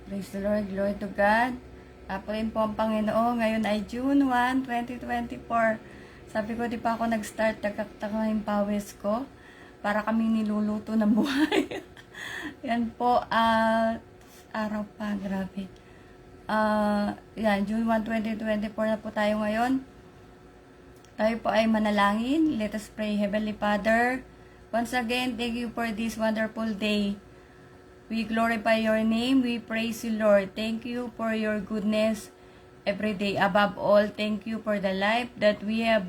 Praise the Lord, glory to God. Rin po ang Panginoon. Ngayon ay June 1, 2024. Sabi ko, di pa ako nag-start, tagak-taka yung pawis ko. Para kami niluluto ng buhay. Yan po, araw pa, grabe. Yan, June 1, 2024 na po tayo ngayon. Tayo po ay manalangin. Let us pray. Heavenly Father, once again, thank you for this wonderful day. We glorify your name. We praise you, Lord. Thank you for your goodness every day. Above all, thank you for the life that we have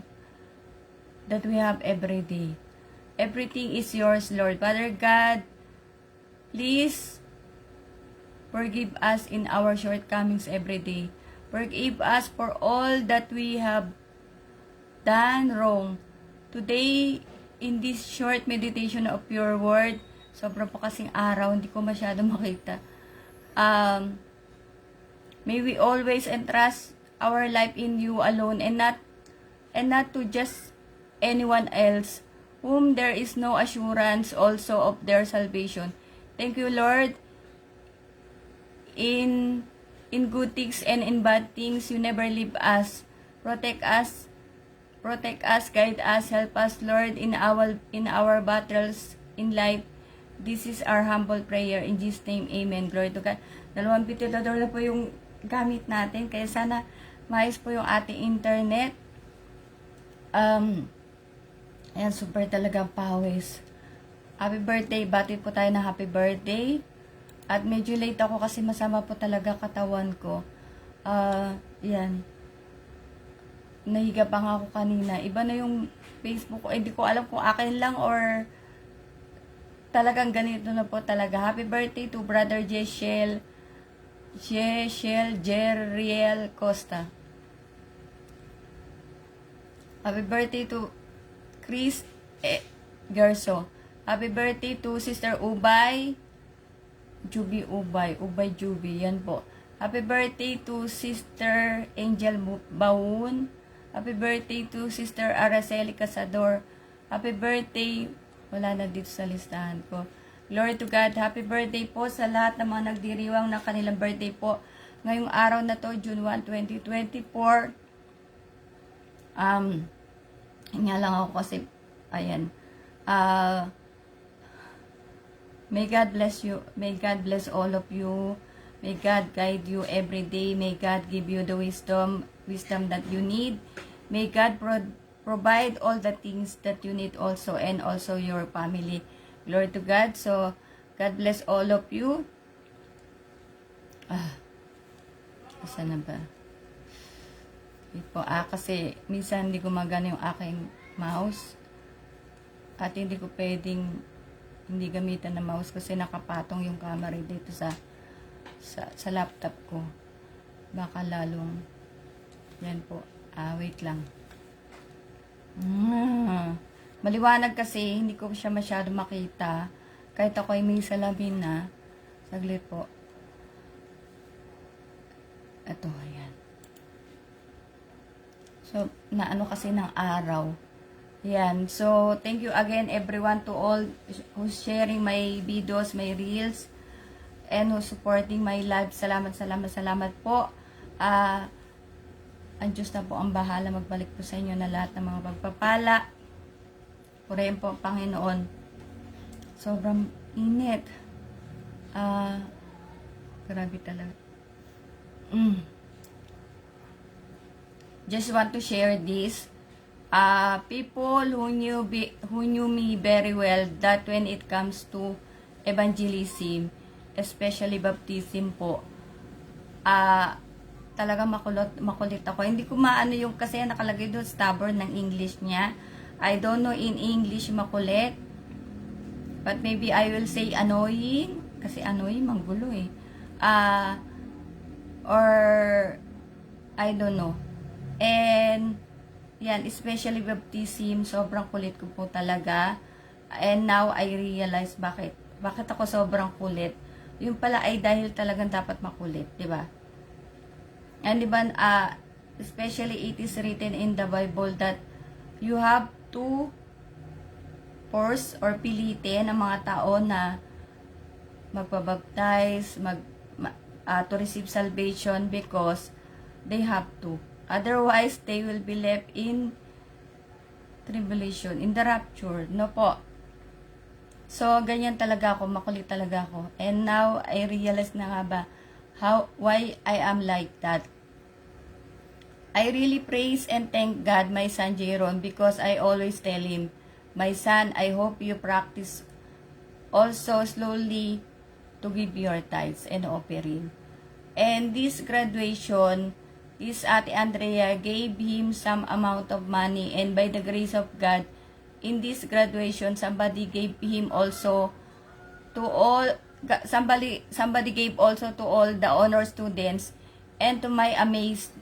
every day. Everything is yours, Lord. Father God, please forgive us in our shortcomings every day. Forgive us for all that we have done wrong. Today, in this short meditation of your word, sobrang po kasing araw, hindi ko masyado makita. May we always entrust our life in you alone and not to just anyone else, whom there is no assurance also of their salvation. Thank you, Lord. In good things and in bad things, you never leave us. Protect us, guide us, help us, Lord, in our battles in life. This is our humble prayer. In Jesus' name, amen. Glory to God. 2 ventilador na po yung gamit natin. Kaya sana maayos po yung ating internet. Ayan, super talaga pawis. Happy birthday. Bati po tayo ng happy birthday. At medyo late ako kasi masama po talaga katawan ko. Yan. Nahiga pa nga ako kanina. Iba na yung Facebook ko. Hindi ko alam kung akin lang or talagang ganito na po talaga. Happy birthday to Brother Jeshel Jeriel Costa. Happy birthday to Chris Gerso. Happy birthday to Sister Ubay Juby. Yan po. Happy birthday to Sister Angel Baun. Happy birthday to Sister Araceli Casador. Happy birthday, wala na dito sa listahan ko. Glory to God. Happy birthday po sa lahat ng mga nagdiriwang ng kanilang birthday po. Ngayong araw na to, June 1, 2024. Nga lang ako kasi, ayan. May God bless you. May God bless all of you. May God guide you every day. May God give you the wisdom that you need. May God provide all the things that you need also, and also your family. Glory to God. So, God bless all of you. Saan na ba? Ito, kasi minsan hindi gumagana yung aking mouse. At hindi ko pwedeng hindi gamitan ng mouse kasi nakapatong yung camera dito sa laptop ko. Baka lalong yan po. Wait lang. Maliwanag kasi, hindi ko siya masyado makita. Kahit ako ay may salamin na. Saglit po. Ito, ayan. So, naano kasi ng araw. Yan. So, thank you again everyone, to all who's sharing my videos, my reels, and who's supporting my live. Salamat po. Ang Diyos na po ang bahala magbalik po sa inyo na lahat ng mga pagpapala. Purihin po ang Panginoon. Sobrang init. Grabe talaga. Just want to share this. People who knew me very well, that when it comes to evangelism, especially baptism po, talaga makulit ako. Hindi ko maano yung kasi nakalagay doon stubborn ng English niya. I don't know in English makulit. But maybe I will say annoying. Kasi annoying, manggulo eh. Or I don't know. And yan, especially baptism, sobrang kulit ko po talaga. And now I realize bakit ako sobrang kulit. Yung pala ay dahil talagang dapat makulit, di ba? And diba, especially it is written in the Bible that you have to force or pilitin ang mga tao na magbabaptize, to receive salvation because they have to. Otherwise, they will be left in tribulation, in the rapture. No po. So, ganyan talaga ako, makulit talaga ako. And now, I realize na nga ba, why I am like that. I really praise and thank God, my son Jeron, because I always tell him, my son, I hope you practice also slowly to give your tithes and offering. And this graduation, this Ate Andrea gave him some amount of money, and by the grace of God, in this graduation, somebody gave him also to all, somebody gave also to all the honor students, and to my amaze,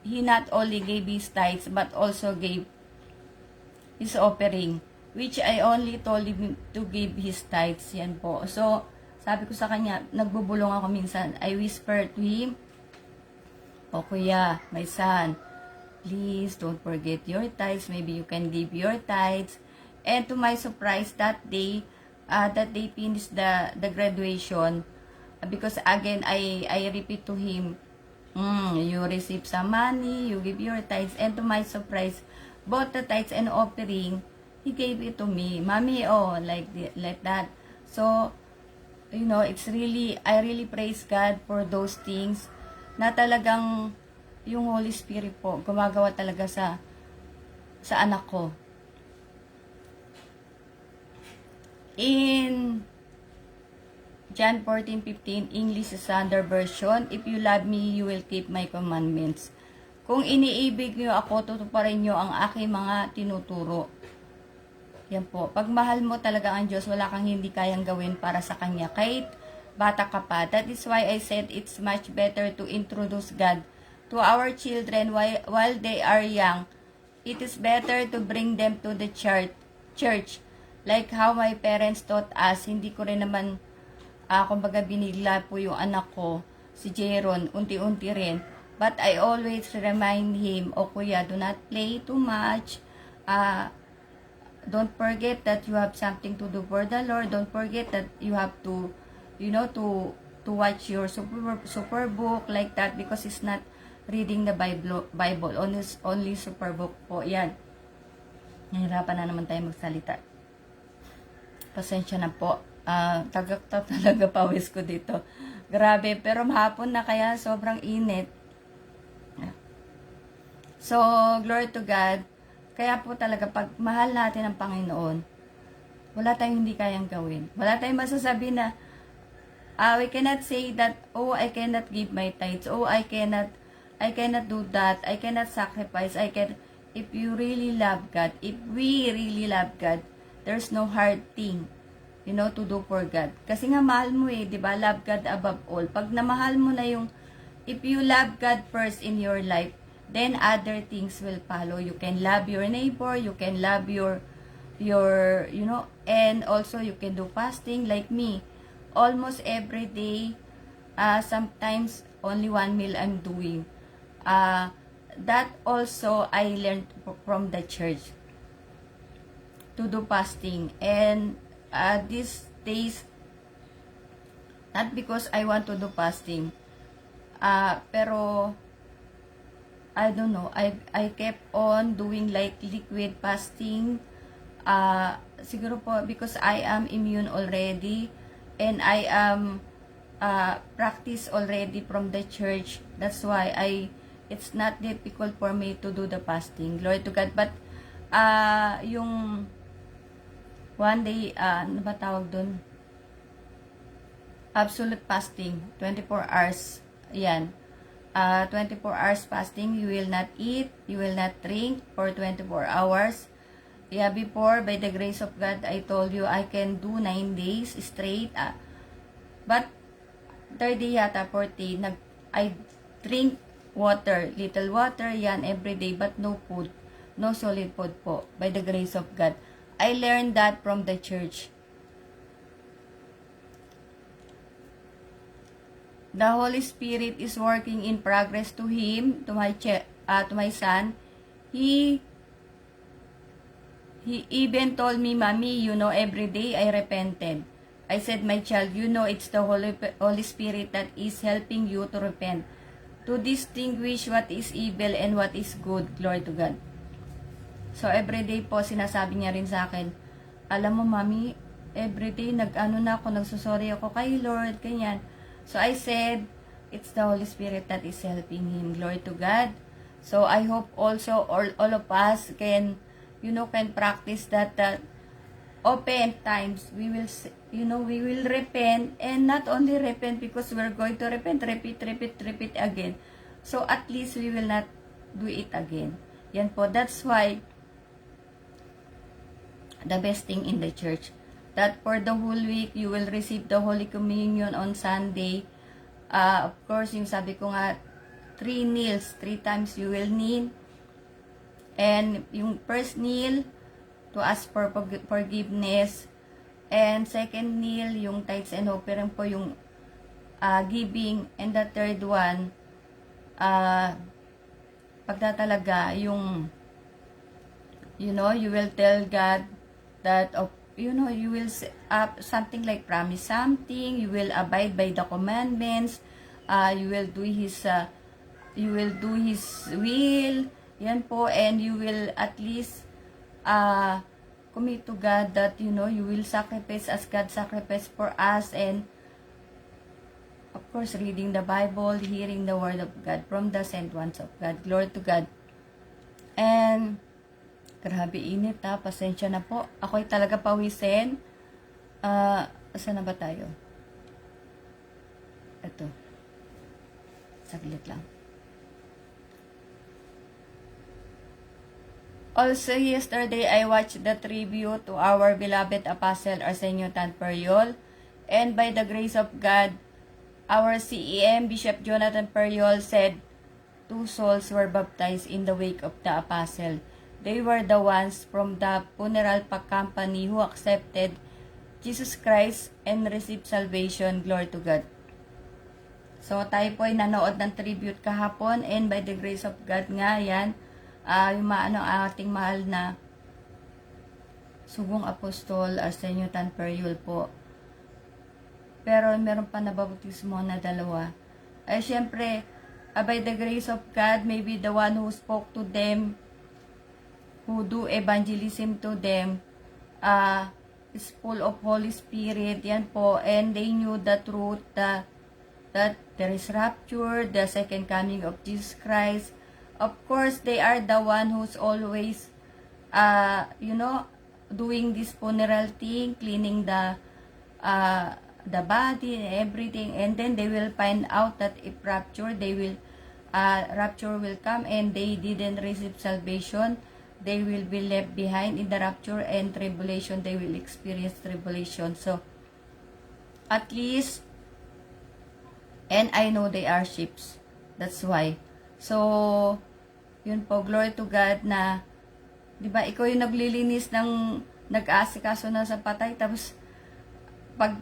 he not only gave his tithes, but also gave his offering, which I only told him to give his tithes. Yan po. So, sabi ko sa kanya, nagbubulong ako minsan. I whisper to him, "O kuya, my son, please don't forget your tithes. Maybe you can give your tithes." And to my surprise, that day finished the graduation, because again, I repeat to him, you receive some money, you give your tithes. And to my surprise, both the tithes and offering, he gave it to me. Mommy, like that. So, you know, I really praise God for those things na talagang yung Holy Spirit po gumagawa talaga sa anak ko. In John 14:15, English Standard Version, if you love me, you will keep my commandments. Kung iniibig niyo ako, tutuparin niyo ang aking mga tinuturo. Yan po. Pag mahal mo talaga ang Diyos, wala kang hindi kayang gawin para sa Kanya. Kahit bata ka pa. That is why I said it's much better to introduce God to our children while they are young. It is better to bring them to the church. Like how my parents taught us. Hindi ko rin naman, kumbaga binigla po yung anak ko, si Jeron, unti-unti rin. But I always remind him, kuya, do not play too much. Don't forget that you have something to do for the Lord. Don't forget that you have to, to watch your super book like that, because it's not reading the Bible. Only super book po. Yan. Nahirapan na naman tayo magsalita. Pasensya na po. Tagakta talaga pawis ko dito. Grabe. Pero mahapon na kaya sobrang init. So, glory to God. Kaya po talaga, pag mahal natin ang Panginoon, wala tayong hindi kayang gawin. Wala tayong masasabi na, we cannot say that, I cannot give my tithes. I cannot do that. I cannot sacrifice. If you really love God, if we really love God, there's no hard thing, to do for God. Kasi nga, mahal mo diba? Love God above all. Pag namahal mo na yung, if you love God first in your life, then other things will follow. You can love your neighbor, you can love your and also you can do fasting like me. Almost every day, sometimes only one meal I'm doing. That also I learned from the church to do fasting. And these days, not because I want to do fasting, pero I don't know, I kept on doing like liquid fasting. Siguro po because I am immune already, and I am practice already from the church. That's why it's not difficult for me to do the fasting. Glory to God. But yung one day, ano ba tawag dun? Absolute fasting, 24 hours. Yan. 24 hours fasting, you will not eat, you will not drink for 24 hours. Yeah, before, by the grace of God, I told you, I can do 9 days straight. But, 3rd day yata, 4th day, I drink water, little water, yan, every day, but no food, no solid food po, by the grace of God. I learned that from the church. The Holy Spirit is working in progress to him, to my son. He even told me, Mommy, every day I repented. I said, my child, you know it's the Holy Spirit that is helping you to repent, to distinguish what is evil and what is good. Glory to God. So, everyday po, sinasabi niya rin sa akin, alam mo, mami, everyday, nag-ano na ako, nagsusorry ako kay Lord, ganyan. So, I said, it's the Holy Spirit that is helping him. Glory to God. So, I hope also all of us can, can practice that open times. We will, we will repent, and not only repent because we're going to repent, repeat again. So, at least we will not do it again. Yan po. That's why, the best thing in the church, that for the whole week, you will receive the Holy Communion on Sunday. Of course, yung sabi ko nga, 3 kneels, 3 times you will kneel. And yung first kneel, to ask for forgiveness. And second kneel, yung tithes and offering po, yung giving. And the third one, pagtatalaga, yung, you will tell God that, you will something like promise something, you will abide by the commandments, you will do His will, yan po, and you will at least commit to God that, you will sacrifice as God sacrificed for us, and of course, reading the Bible, hearing the Word of God from the sent ones of God. Glory to God. And grabe init ha, pasensya na po. Ako'y talaga pawisin. Saan na ba tayo? Ito. Saglit lang. Also, yesterday, I watched the tribute to our beloved Apostle Arsenio Tanperriol. And by the grace of God, our CEM, Bishop Jonathan Perriol, said 2 souls were baptized in the wake of the Apostle. They were the ones from the funeral company who accepted Jesus Christ and received salvation. Glory to God. So, tayo po ay nanood ng tribute kahapon, and by the grace of God nga, yan, yung ating mahal na sugong apostol, Arsenio Tanperriol po. Pero meron pa nabautismo na 2. Ay, syempre, by the grace of God, maybe the one who spoke to them, who do evangelism to them, is full of Holy Spirit, yan po, and they knew the truth, that there is rapture, the second coming of Jesus Christ. Of course, they are the one who's always, doing this funeral thing, cleaning the body and everything, and then they will find out that if rapture will come and they didn't receive salvation, they will be left behind in the rapture, and tribulation, they will experience tribulation. So, at least, and I know they are sheep. That's why. So, yun po, glory to God na, di ba, ikaw yung naglilinis ng, nag-aasikaso na sa patay, tapos, pag,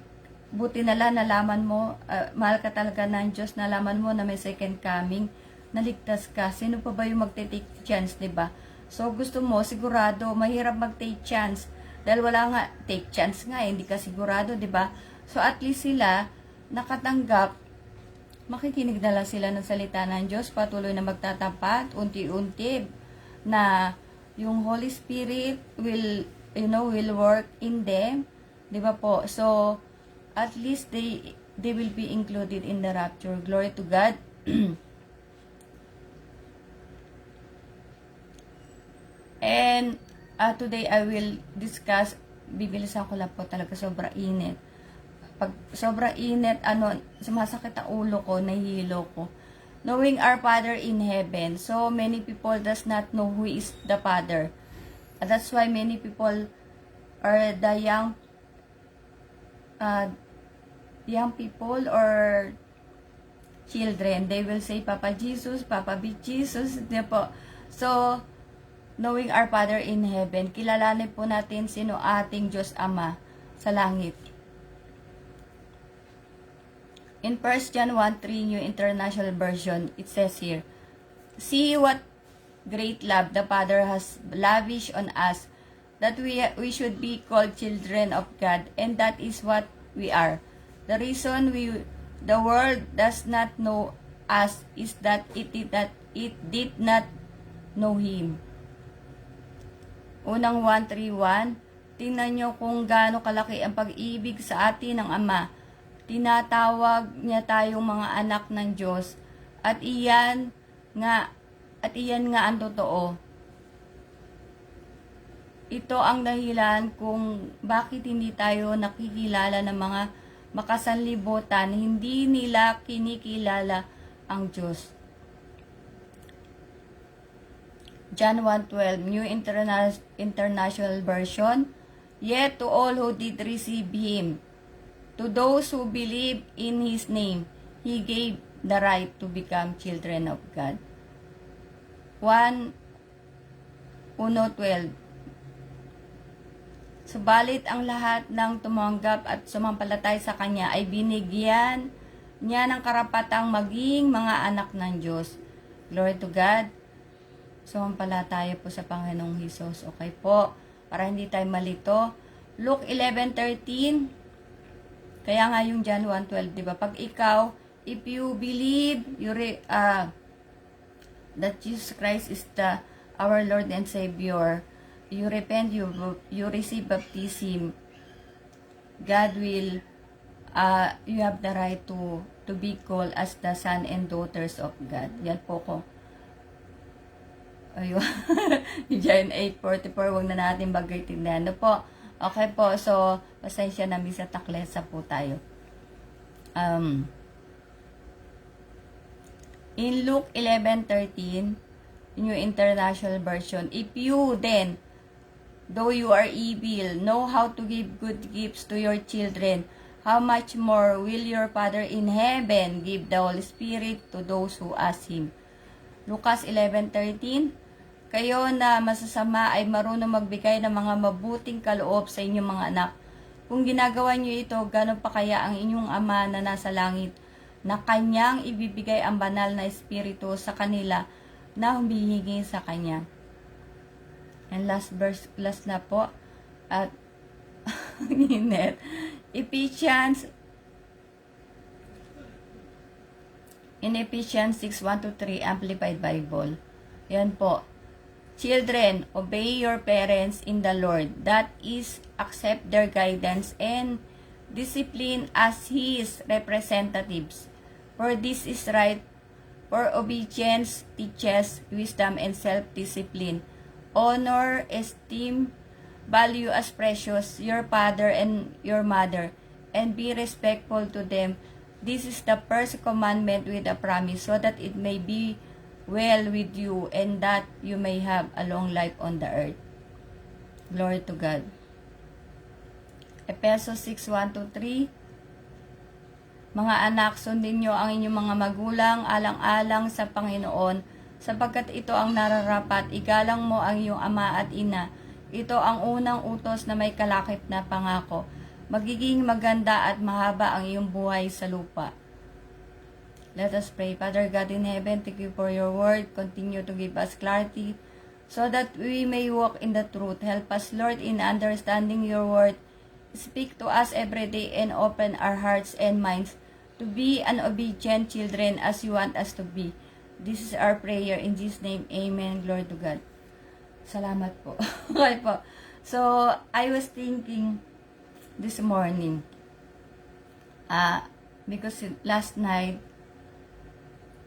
buti na lang, nalaman mo, mahal ka talaga ng Diyos, nalaman mo na may second coming, naligtas ka. Sino pa ba yung magte-take chance, di ba? So, gusto mo, sigurado, mahirap mag-take chance. Dahil wala nga, take chance nga, hindi ka sigurado, di ba? So, at least sila, nakatanggap, makikinig na lang sila ng salita ng Diyos, patuloy na magtatapat, unti-unti, na yung Holy Spirit will, will work in them, di ba po? So, at least they will be included in the rapture. Glory to God. And today I will discuss, bibilisan ko lang po talaga, sobra init. Pag sobra init, sumasakit ang ulo ko, nahihilo ko. Knowing our Father in heaven. So many people does not know who is the Father. That's why many people are the young people or children. They will say, Papa Jesus, Papa Big Jesus. Di po. So, knowing our Father in heaven, kilalanin po natin sino ating Diyos Ama sa langit. In 1 John 1:3, New International Version, it says here, see what great love the Father has lavished on us, that we should be called children of God, and that is what we are. The reason the world does not know us is that it did not know Him. Unang 1:31, tingnan nyo kung gaano kalaki ang pag-ibig sa atin ng Ama. Tinatawag niya tayong mga anak ng Diyos at iyan nga ang totoo. Ito ang dahilan kung bakit hindi tayo nakikilala ng mga makasanlibutan, hindi nila kinikilala ang Diyos. John 1:12, New International Version. Yet to all who did receive Him, to those who believe in His name, He gave the right to become children of God. 1:12. Subalit ang lahat ng tumanggap at sumampalatay sa Kanya ay binigyan niya ng karapatang maging mga anak ng Diyos. Glory to God. Sumampalataya po sa Panginoong Hesus. Okay po, para hindi tayo malito. Luke 11:13. Kaya nga yung John 1:12, di ba? Pag ikaw, if you believe that Jesus Christ is our Lord and Savior, you repent, you receive baptism, God will, you have the right to be called as the son and daughters of God. Yan po ko. Ayun. John 8:44, huwag na natin bagay-tindihan. Ano po? Okay po, so, pasensya na, sa taklesa po tayo. In Luke 11:13, New International Version, if you then, though you are evil, know how to give good gifts to your children, how much more will your Father in heaven give the Holy Spirit to those who ask Him. Lucas 11:13, kayo na masasama ay marunong magbigay ng mga mabuting kaloob sa inyong mga anak. Kung ginagawa niyo ito, gano'n pa kaya ang inyong Ama na nasa langit, na Kanyang ibibigay ang banal na Espiritu sa kanila na humihingi sa Kanya. And last verse, last na po, at Ephesians 6:1-3, Amplified Bible. Yan po. Children, obey your parents in the Lord. That is, accept their guidance and discipline as His representatives. For this is right, for obedience teaches wisdom and self-discipline. Honor, esteem, value as precious your father and your mother, and be respectful to them. This is the first commandment with a promise, so that it may be well with you and that you may have a long life on the earth. Glory to God. Ephesians 6:1-3. Mga anak, sundin niyo ang inyong mga magulang alang-alang sa Panginoon, sapagkat ito ang nararapat. Igalang mo ang iyong ama at ina. Ito ang unang utos na may kalakip na pangako. Magiging maganda at mahaba ang iyong buhay sa lupa. Let us pray. Father God in heaven, thank you for your word. Continue to give us clarity so that we may walk in the truth. Help us, Lord, in understanding your word. Speak to us every day and open our hearts and minds to be an obedient children as you want us to be. This is our prayer in Jesus' name. Amen. Glory to God. Salamat po. Okay po. So, I was thinking this morning, because last night,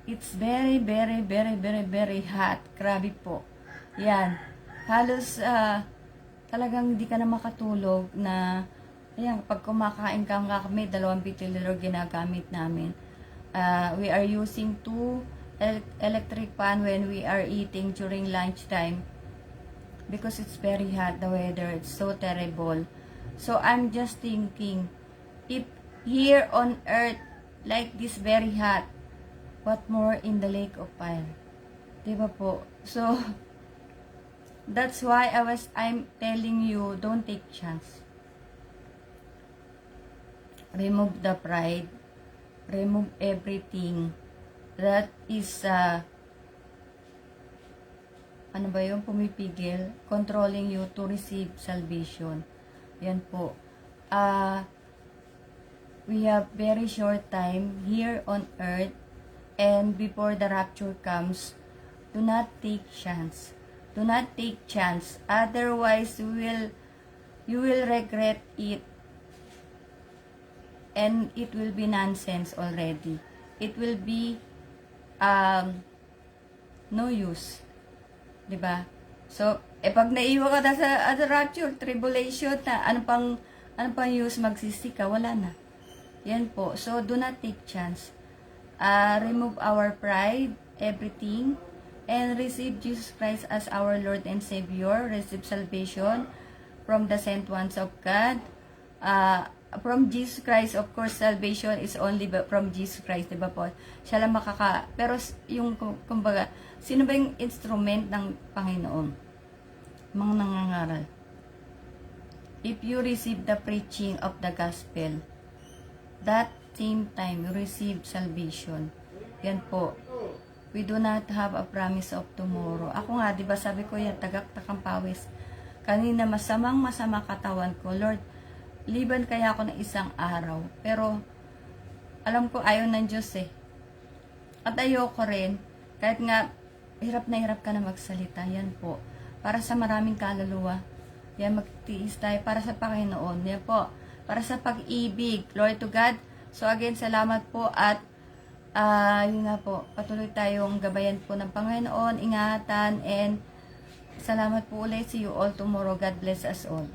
it's very, very, very, very, very hot. Grabe po. Yan. Halos, talagang hindi ka na makatulog na, ayan, pag kumakain kami, 2 ventilator ginagamit namin. We are using 2 electric fan when we are eating during lunchtime because it's very hot, the weather. It's so terrible. So, I'm just thinking, if here on earth, like this very hot, what more in the lake of fire? Diba po? So, that's why I'm telling you, don't take chance. Remove the pride. Remove everything that is, ano ba yung pumipigil? Controlling you to receive salvation. Yan po. we have very short time here on earth, and before the rapture comes, do not take chance. Do not take chance. Otherwise, you will regret it, and it will be nonsense already. It will be no use. 'Di ba? So, pag naiwan ka na sa rapture, tribulation na, ano pang use magsisi ka? Wala na. Yan po. So, do not take chance. Remove our pride, everything, and receive Jesus Christ as our Lord and Savior. Receive salvation from the sent ones of God. From Jesus Christ, of course, salvation is only from Jesus Christ, diba po? Siya lang pero yung, kumbaga, sino ba yung instrument ng Panginoon? Mga nangangaral. If you receive the preaching of the gospel, that same time, you receive salvation. Yan po. We do not have a promise of tomorrow. Ako nga, diba, sabi ko yan, tagak-takang pawis. Kanina, masama katawan ko. Lord, liban kaya ako ng isang araw. Pero, alam ko, ayaw ng Diyos eh. At ayoko rin, kahit nga, hirap ka na magsalita. Yan po. Para sa maraming kaluluwa. Yan, magtiis tayo. Para sa Panginoon. Yan po. Para sa pag-ibig. Glory to God. So, again, salamat po. At, yun nga po. Patuloy tayong gabayan po ng Panginoon. Ingatan. And, salamat po ulit. See you all tomorrow. God bless us all.